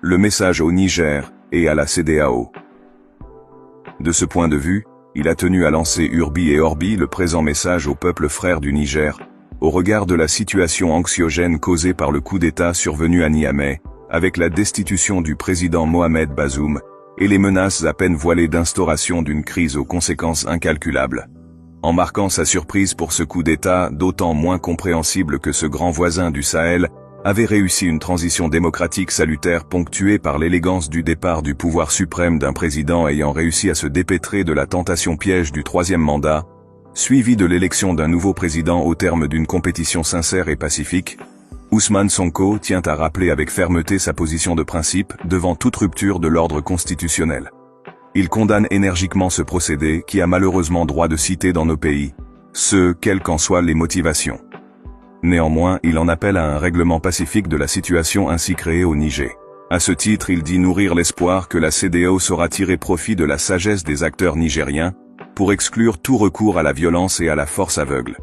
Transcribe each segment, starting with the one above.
le message au Niger et à la CEDEAO. De ce point de vue, il a tenu à lancer Urbi et Orbi le présent message au peuple frère du Niger, au regard de la situation anxiogène causée par le coup d'État survenu à Niamey, avec la destitution du président Mohamed Bazoum, et les menaces à peine voilées d'instauration d'une crise aux conséquences incalculables. En marquant sa surprise pour ce coup d'État d'autant moins compréhensible que ce grand voisin du Sahel avait réussi une transition démocratique salutaire ponctuée par l'élégance du départ du pouvoir suprême d'un président ayant réussi à se dépêtrer de la tentation piège du troisième mandat, suivi de l'élection d'un nouveau président au terme d'une compétition sincère et pacifique, Ousmane Sonko tient à rappeler avec fermeté sa position de principe devant toute rupture de l'ordre constitutionnel. Il condamne énergiquement ce procédé qui a malheureusement droit de cité dans nos pays, quelles qu'en soient les motivations. Néanmoins, il en appelle à un règlement pacifique de la situation ainsi créée au Niger. À ce titre, il dit nourrir l'espoir que la CEDEAO saura tirer profit de la sagesse des acteurs nigériens pour exclure tout recours à la violence et à la force aveugle.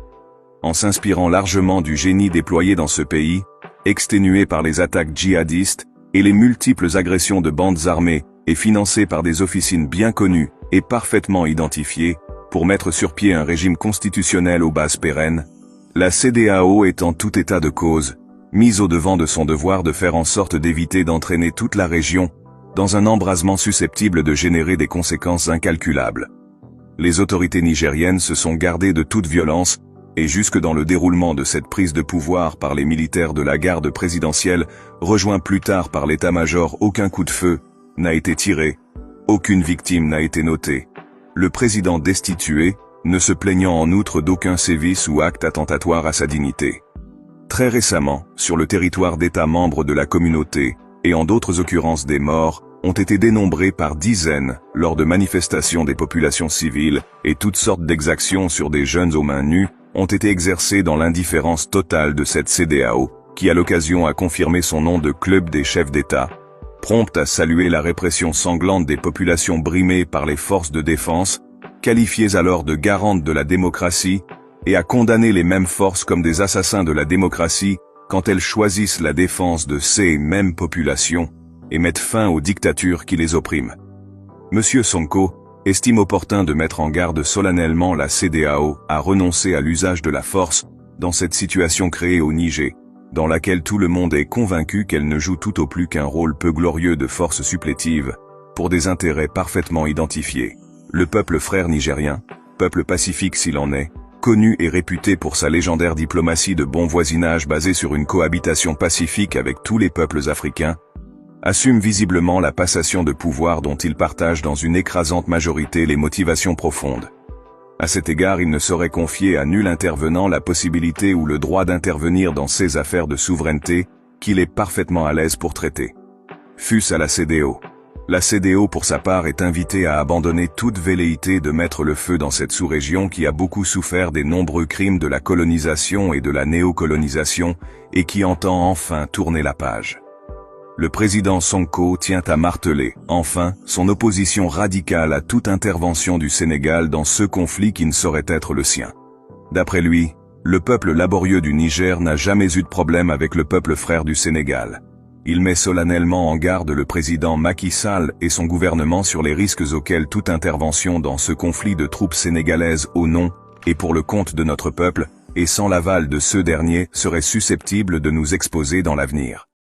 En s'inspirant largement du génie déployé dans ce pays, exténué par les attaques djihadistes et les multiples agressions de bandes armées et financées par des officines bien connues et parfaitement identifiées, pour mettre sur pied un régime constitutionnel aux bases pérennes, la CEDEAO est en tout état de cause, mise au devant de son devoir de faire en sorte d'éviter d'entraîner toute la région dans un embrasement susceptible de générer des conséquences incalculables. Les autorités nigériennes se sont gardées de toute violence, et jusque dans le déroulement de cette prise de pouvoir par les militaires de la garde présidentielle, rejoints plus tard par l'état-major, aucun coup de feu n'a été tiré, aucune victime n'a été notée. Le président destitué, ne se plaignant en outre d'aucun sévice ou acte attentatoire à sa dignité. Très récemment, sur le territoire d'États membres de la communauté, et en d'autres occurrences des morts, ont été dénombrés par dizaines lors de manifestations des populations civiles, et toutes sortes d'exactions sur des jeunes aux mains nues ont été exercées dans l'indifférence totale de cette CEDEAO, qui à l'occasion a confirmé son nom de club des chefs d'État, prompte à saluer la répression sanglante des populations brimées par les forces de défense, qualifiées alors de garantes de la démocratie, et à condamner les mêmes forces comme des assassins de la démocratie quand elles choisissent la défense de ces mêmes populations et mettent fin aux dictatures qui les oppriment. Monsieur Sonko estime opportun de mettre en garde solennellement la CEDEAO à renoncer à l'usage de la force dans cette situation créée au Niger, dans laquelle tout le monde est convaincu qu'elle ne joue tout au plus qu'un rôle peu glorieux de force supplétive, pour des intérêts parfaitement identifiés. Le peuple frère nigérien, peuple pacifique s'il en est, connu et réputé pour sa légendaire diplomatie de bon voisinage basée sur une cohabitation pacifique avec tous les peuples africains, assume visiblement la passation de pouvoir dont il partage dans une écrasante majorité les motivations profondes. À cet égard, il ne saurait confier à nul intervenant la possibilité ou le droit d'intervenir dans ces affaires de souveraineté qu'il est parfaitement à l'aise pour traiter. Fût-ce à la CEDEAO. La CEDEAO pour sa part est invitée à abandonner toute velléité de mettre le feu dans cette sous-région qui a beaucoup souffert des nombreux crimes de la colonisation et de la néocolonisation et qui entend enfin tourner la page. Le président Sonko tient à marteler, enfin, son opposition radicale à toute intervention du Sénégal dans ce conflit qui ne saurait être le sien. D'après lui, le peuple laborieux du Niger n'a jamais eu de problème avec le peuple frère du Sénégal. Il met solennellement en garde le président Macky Sall et son gouvernement sur les risques auxquels toute intervention dans ce conflit de troupes sénégalaises au nom et pour le compte de notre peuple, et sans l'aval de ce dernier, serait susceptible de nous exposer dans l'avenir.